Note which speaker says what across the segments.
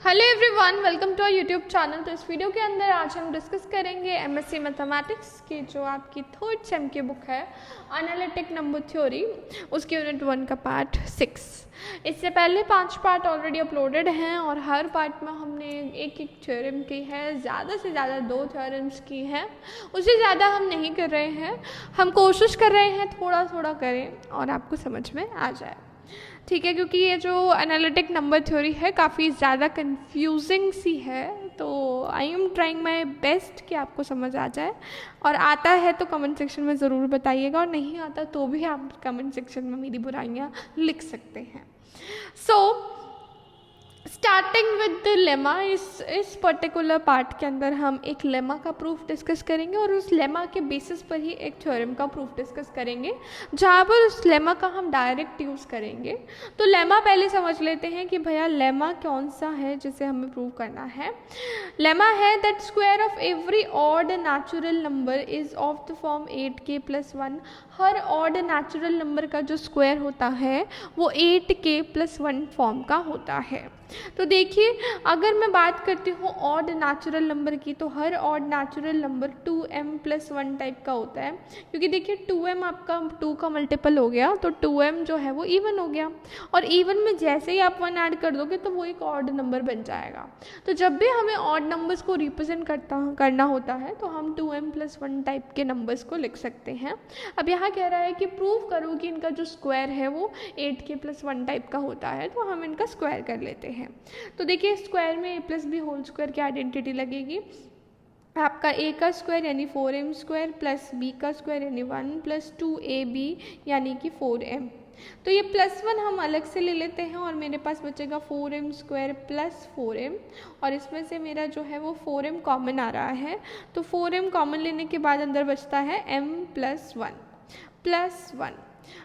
Speaker 1: Hello everyone, welcome to our YouTube channel. तो इस video के अंदर आज हम डिस्कस करेंगे एमएससी मैथमेटिक्स की जो आपकी थर्ड सेम की बुक है एनालिटिक नंबर थ्योरी, उसकी यूनिट 1 का पार्ट 6। इससे पहले 5 पार्ट ऑलरेडी अपलोडेड हैं और हर पार्ट में हमने एक एक थ्योरम की है, ज़्यादा से ज़्यादा 2 थ्योरम्स की हैं, उससे ज़्यादा हम नहीं कर रहे हैं। हम कोशिश कर रहे हैं थोड़ा थोड़ा करें और आपको समझ में आ जाए, ठीक है। क्योंकि ये जो एनालिटिक नंबर थ्योरी है काफ़ी ज़्यादा कंफ्यूजिंग सी है, तो I am trying my best कि आपको समझ आ जाए। और आता है तो कमेंट सेक्शन में ज़रूर बताइएगा, और नहीं आता तो भी आप कमेंट सेक्शन में मेरी बुराइयाँ लिख सकते हैं। स्टार्टिंग विद द लेमा, इस पर्टिकुलर पार्ट के अंदर हम एक लेमा का प्रूफ डिस्कस करेंगे और उस लेमा के बेसिस पर ही एक थ्योरम का प्रूफ डिस्कस करेंगे, जहाँ पर उस लेमा का हम डायरेक्ट यूज़ करेंगे। तो लेमा पहले समझ लेते हैं कि भैया लेमा कौन सा है जिसे हमें प्रूव करना है। लेमा है that square of every odd natural number is of the form 8k+1। Her odd natural number का जो स्क्वायर होता है वो 8k+1 फॉर्म का होता है। तो देखिए, अगर मैं बात करती हूँ ऑड नेचुरल नंबर की, तो हर odd natural number 2m+1 type का होता है, क्योंकि देखिए 2m आपका 2 का मल्टीपल हो गया, तो 2m जो है वो इवन हो गया, और इवन में जैसे ही आप 1 ऐड कर दोगे तो वो एक ऑड नंबर बन जाएगा। तो जब भी हमें ऑड नंबर्स को रिप्रेजेंट करना होता है तो हम 2m+1 टाइप के नंबर्स को लिख सकते हैं। अब यहाँ कह रहा है कि प्रूव करो कि इनका जो स्क्वायर है वो 8k+1 टाइप का होता है, तो हम इनका स्क्वायर कर लेते हैं। तो देखिए, स्क्वायर में a+b होल स्क्वायर की आइडेंटिटी लगेगी। आपका a का स्क्वायर यानी 4m² प्लस b का स्क्वायर यानी 1 प्लस 2ab यानी कि 4m। तो ये +1 हम अलग से ले लेते हैं और मेरे पास बचेगा 4m² प्लस 4m, और इसमें से मेरा जो है वो 4m कॉमन आ रहा है। तो 4m कॉमन लेने के बाद अंदर बचता है m+1।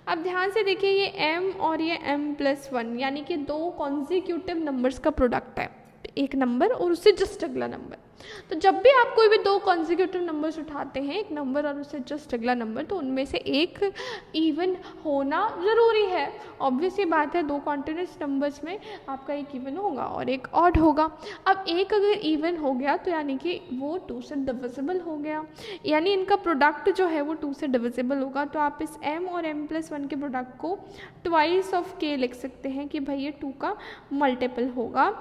Speaker 1: अब ध्यान से देखिए, ये m और ये m+1 यानी कि 2 कॉन्जिक्यूटिव नंबर्स का प्रोडक्ट है, एक नंबर और उससे जस्ट अगला नंबर। तो जब भी आप कोई भी 2 कॉन्जिक्यूटिव नंबर्स उठाते हैं, एक नंबर और उससे जस्ट अगला नंबर, तो उनमें से एक इवन होना ज़रूरी है। ऑब्वियस ये बात है, 2 कॉन्टिन्यूस नंबर्स में आपका एक इवन होगा और एक ऑड होगा। अब एक अगर इवन हो गया तो यानी कि वो 2 से डिविजिबल हो गया, यानी इनका प्रोडक्ट जो है वो 2 से डिविजिबल होगा। तो आप इस m और m+1 के प्रोडक्ट को ट्वाइस ऑफ k लिख सकते हैं कि भाई ये 2 का मल्टीपल होगा,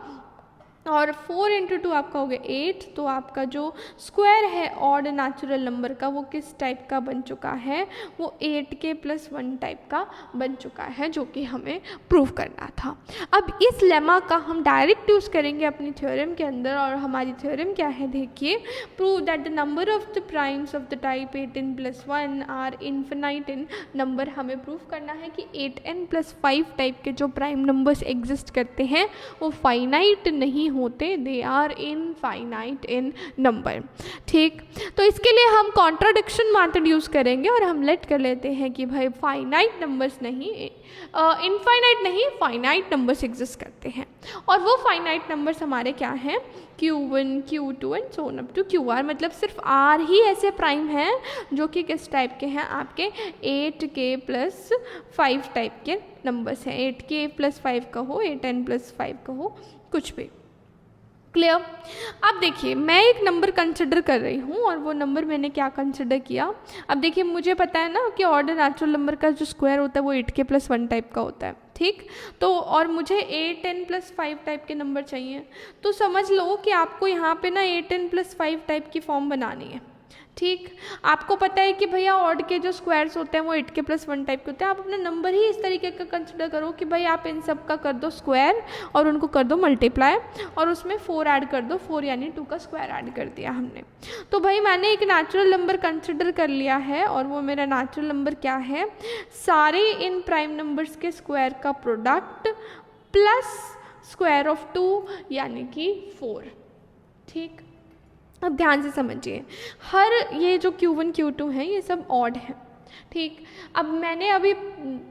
Speaker 1: और 4 × 2 आपका हो गया 8। तो आपका जो स्क्वायर है ऑड नेचुरल नंबर का वो किस टाइप का बन चुका है, वो 8k+1 टाइप का बन चुका है, जो कि हमें प्रूव करना था। अब इस लेमा का हम डायरेक्ट यूज़ करेंगे अपनी थ्योरम के अंदर, और हमारी थ्योरम क्या है देखिए, prove that the number of the primes of the type 8n+1 are infinite in number. हमें प्रूव करना है कि 8n+5 टाइप के जो प्राइम नंबर्स एग्जिस्ट करते हैं वो फाइनाइट नहीं होते, they are infinite in number. ठीक, तो इसके लिए हम कॉन्ट्राडिक्शन मेथड यूज़ करेंगे और हम लेट कर लेते हैं कि भाई फाइनाइट नंबर्स नहीं, इनफाइनाइट नहीं, फाइनाइट नंबर्स एग्जिस्ट करते हैं। और वो फाइनाइट नंबर्स हमारे क्या हैं, Q1, Q2 and so on up to QR। मतलब सिर्फ R ही ऐसे प्राइम हैं जो कि किस टाइप के हैं, आपके 8k+5 टाइप के नंबर्स हैं। 8k+5 का हो, 8n+5 का हो, कुछ भी। क्लियर। अब देखिए, मैं एक नंबर कंसिडर कर रही हूँ और वो नंबर मैंने क्या कंसिडर किया। अब देखिए, मुझे पता है ना कि ऑर्डर नेचुरल नंबर का जो स्क्वायर होता है वो 8k+1 टाइप का होता है, ठीक। तो और मुझे 8n+5 टाइप के नंबर चाहिए, तो समझ लो कि आपको यहाँ पे ना 8n+5 टाइप की फॉर्म बनानी है, ठीक। आपको पता है कि भैया ऑड के जो स्क्वायर्स होते हैं वो 8k+1 टाइप के होते हैं। आप अपना नंबर ही इस तरीके का कंसिडर करो कि भाई आप इन सब का कर दो स्क्वायर और उनको कर दो मल्टीप्लाई, और उसमें 4 ऐड कर दो, 4 यानी 2 का स्क्वायर ऐड कर दिया हमने। तो भाई मैंने एक नेचुरल नंबर कंसिडर कर लिया है, और वो मेरा नेचुरल नंबर क्या है, सारे इन प्राइम नंबर्स के स्क्वायर का प्रोडक्ट प्लस स्क्वायर ऑफ 2 यानी कि 4, ठीक। अब ध्यान से समझिए, हर ये जो Q1 Q2 हैं ये सब ऑड हैं, ठीक। अब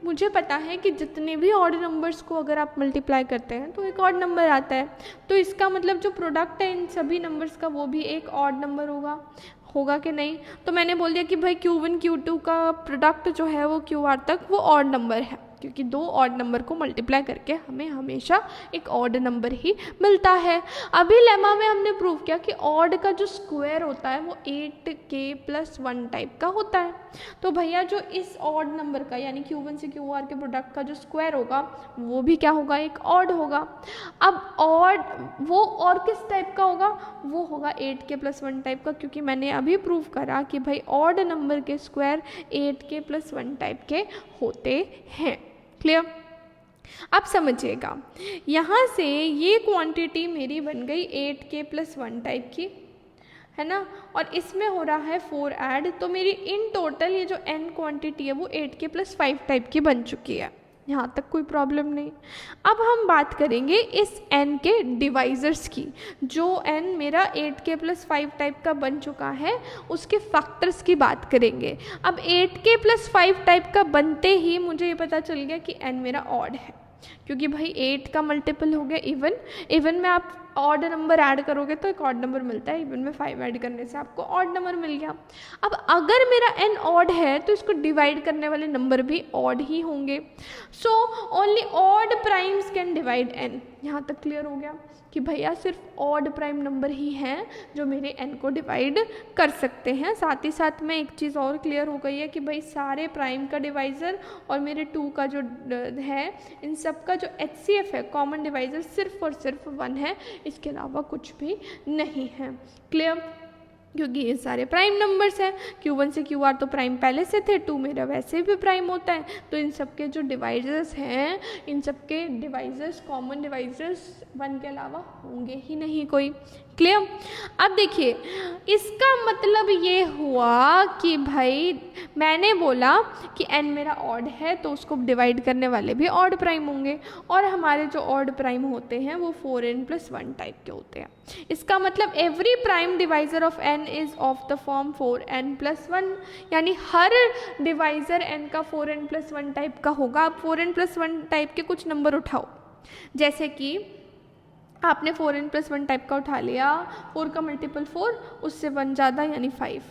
Speaker 1: मुझे पता है कि जितने भी ऑड नंबर्स को अगर आप मल्टीप्लाई करते हैं तो एक ऑड नंबर आता है, तो इसका मतलब जो प्रोडक्ट है इन सभी नंबर्स का वो भी एक ऑड नंबर होगा कि नहीं। तो मैंने बोल दिया कि भाई Q1 Q2 का प्रोडक्ट जो है वो QR तक वो ऑड नंबर है। क्योंकि दो ऑड नंबर को मल्टीप्लाई करके हमें हमेशा एक ऑड नंबर ही मिलता है। अभी लेमा में हमने प्रूव किया कि ऑड का जो स्क्वायर होता है वो 8k+1 टाइप का होता है। तो भैया जो इस ऑड नंबर का यानी Q1 से QR के प्रोडक्ट का जो स्क्वायर होगा वो भी क्या होगा, एक ऑड होगा। अब ऑड वो और किस टाइप का होगा, वो होगा 8k+1 टाइप का, क्योंकि मैंने अभी प्रूव करा कि भाई ऑड नंबर के स्क्वायर 8k+1 टाइप के होते हैं। क्लियर? अब समझिएगा, यहाँ से ये क्वांटिटी मेरी बन गई 8k+1 टाइप की, है ना, और इसमें हो रहा है 4 ऐड, तो मेरी इन टोटल ये जो n क्वांटिटी है वो 8k+5 टाइप की बन चुकी है। यहाँ तक कोई प्रॉब्लम नहीं। अब हम बात करेंगे इस n के डिवाइजर्स की। जो n मेरा 8k+5 टाइप का बन चुका है उसके फैक्टर्स की बात करेंगे। अब 8k+5 टाइप का बनते ही मुझे ये पता चल गया कि n मेरा ऑड है, क्योंकि भाई 8 का मल्टीपल हो गया इवन। इवन में आप ऑड नंबर ऐड करोगे तो एक ऑड नंबर मिलता है, इवन में 5 ऐड करने से आपको ऑड नंबर मिल गया। अब अगर मेरा n ऑड है तो इसको डिवाइड करने वाले नंबर भी ऑड ही होंगे। So only odd primes can divide n। यहाँ तक क्लियर हो गया कि भैया सिर्फ ऑड प्राइम नंबर ही हैं जो मेरे n को डिवाइड कर सकते हैं। साथ ही साथ में एक चीज़ और क्लियर हो गई है कि भाई सारे प्राइम का डिवाइज़र और मेरे 2 का जो है, इन सब का जो HCF है, कॉमन डिवाइज़र, सिर्फ और सिर्फ 1 है, इसके अलावा कुछ भी नहीं है। क्लियर? क्योंकि ये सारे प्राइम नंबर्स हैं। Q1 से QR तो प्राइम पहले से थे, 2 मेरा वैसे भी प्राइम होता है, तो इन सब के जो डिवाइजर्स हैं, इन सब के डिवाइजर्स, कॉमन डिवाइजर्स 1 के अलावा होंगे ही नहीं कोई। क्लियर? अब देखिए, इसका मतलब ये हुआ कि भाई मैंने बोला कि n मेरा ऑड है तो उसको डिवाइड करने वाले भी ऑड प्राइम होंगे, और हमारे जो ऑड प्राइम होते हैं वो 4n+1 टाइप के होते हैं। इसका मतलब every prime divisor of n is of the form 4n+1, यानी हर डिवाइजर n का 4n+1 टाइप का होगा। अब 4n+1 टाइप के कुछ नंबर उठाओ, जैसे कि आपने 4n+1 टाइप का उठा लिया, 4 का मल्टीपल 4, उससे 1 ज़्यादा यानी 5।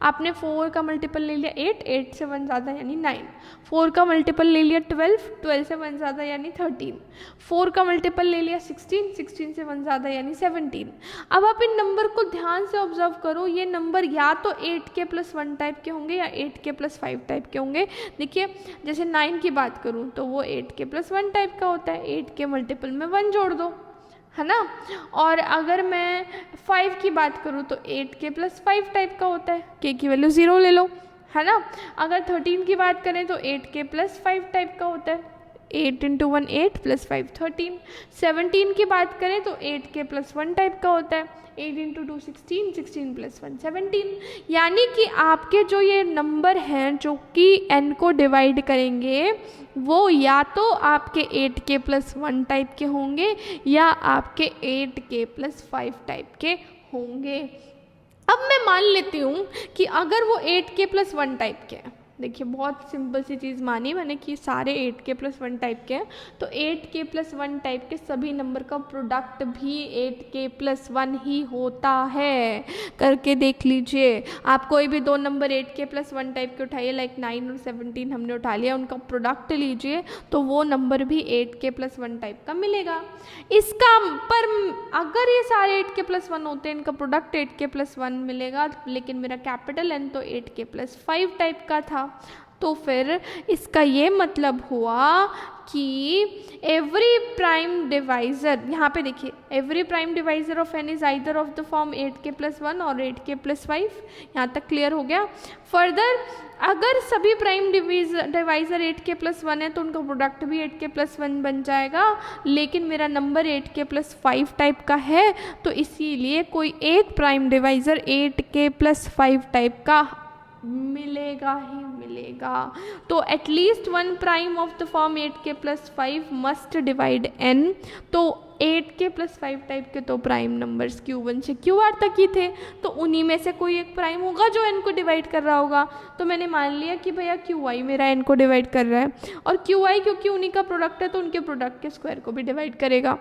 Speaker 1: आपने 4 का मल्टीपल ले लिया 8, 8 से 1 ज़्यादा यानी 9। 4 का मल्टीपल ले लिया 12, 12 से 1 ज़्यादा यानी 13। 4 का मल्टीपल ले लिया 16, 16 से 1 ज़्यादा यानी 17। अब आप इन नंबर को ध्यान से ऑब्जर्व करो, ये नंबर या तो 8k+1 टाइप के होंगे या 8k+5 टाइप के होंगे। देखिए, जैसे 9 की बात करूँ तो वो 8k+1 टाइप का होता है, 8 के मल्टीपल में 1 जोड़ दो, है ना। और अगर मैं 5 की बात करूँ तो 8k+5 टाइप का होता है, k की वैल्यू 0 ले लो, है ना। अगर 13 की बात करें तो 8k+5 टाइप का होता है, 8 × 1 8 + 5 13। 17 की बात करें तो 8k+1 टाइप का होता है, 8 × 2 16, 16 + 1 17। यानी कि आपके जो ये नंबर हैं जो कि n को डिवाइड करेंगे वो या तो आपके 8k+1 टाइप के होंगे या आपके 8k+5 टाइप के होंगे। अब मैं मान लेती हूँ कि अगर वो 8k+1 टाइप के हैं, देखिए बहुत सिंपल सी चीज़ मानी मैंने कि सारे 8k+1 टाइप के हैं, तो 8k+1 टाइप के सभी नंबर का प्रोडक्ट भी 8k+1 ही होता है। करके देख लीजिए, आप कोई भी दो नंबर 8k+1 टाइप के उठाइए, लाइक 9 और 17 हमने उठा लिया, उनका प्रोडक्ट लीजिए तो वो नंबर भी 8k+1 टाइप का मिलेगा। इसका पर अगर ये सारे 8k+1 होते हैं, इनका प्रोडक्ट 8k+1 मिलेगा, लेकिन मेरा कैपिटल N तो 8k+5 टाइप का था, तो फिर इसका ये मतलब हुआ कि एवरी प्राइम डिवाइज़र, यहाँ पे देखिए, every prime divisor of n is either of the form 8k+1 और 8k+5। यहाँ तक क्लियर हो गया। फर्दर अगर सभी प्राइम डिवाइज़र 8k+1 है तो उनका प्रोडक्ट भी 8k+1 बन जाएगा, लेकिन मेरा नंबर 8k+5 टाइप का है, तो इसीलिए कोई एक प्राइम डिवाइज़र 8k+5 टाइप का मिलेगा ही मिलेगा। तो at least 1 prime of the form 8k+5 must divide n। तो 8k+5 टाइप के तो प्राइम नंबर्स Q1 से QR तक ही थे, तो उन्हीं में से कोई एक प्राइम होगा जो n को डिवाइड कर रहा होगा। तो मैंने मान लिया कि भैया QI मेरा n को डिवाइड कर रहा है, और QI क्योंकि उन्हीं का प्रोडक्ट है तो उनके प्रोडक्ट के स्क्वायर को भी डिवाइड करेगा।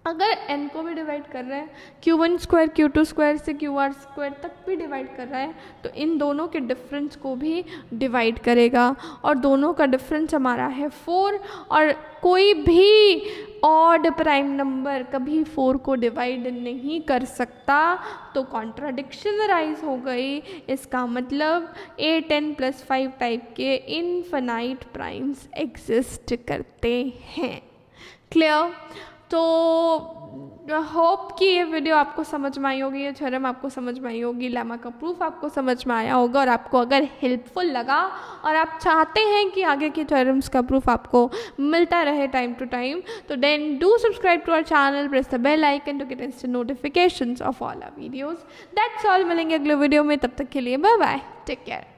Speaker 1: अगर n को भी डिवाइड कर रहे हैं, Q1 स्क्वायर Q2 स्क्वायर से QR स्क्वायर तक भी डिवाइड कर रहा है, तो इन दोनों के डिफरेंस को भी डिवाइड करेगा, और दोनों का डिफरेंस हमारा है 4, और कोई भी ऑड प्राइम नंबर कभी 4 को डिवाइड नहीं कर सकता, तो कॉन्ट्राडिक्शन अराइज हो गई। इसका मतलब 8 n + 5 टाइप के इनफिनाइट प्राइम्स एग्जिस्ट करते हैं। क्लियर? तो होप कि ये वीडियो आपको समझ में आई होगी, ये थ्योरम आपको समझ में आई होगी, लेमा का प्रूफ आपको समझ में आया होगा, और आपको अगर हेल्पफुल लगा और आप चाहते हैं कि आगे के थ्योरम्स का प्रूफ आपको मिलता रहे टाइम टू टाइम, तो then do subscribe to our channel, press the bell icon to get instant notifications of all our videos. That's all, मिलेंगे अगले वीडियो में, तब तक के लिए बाय बाय, टेक केयर।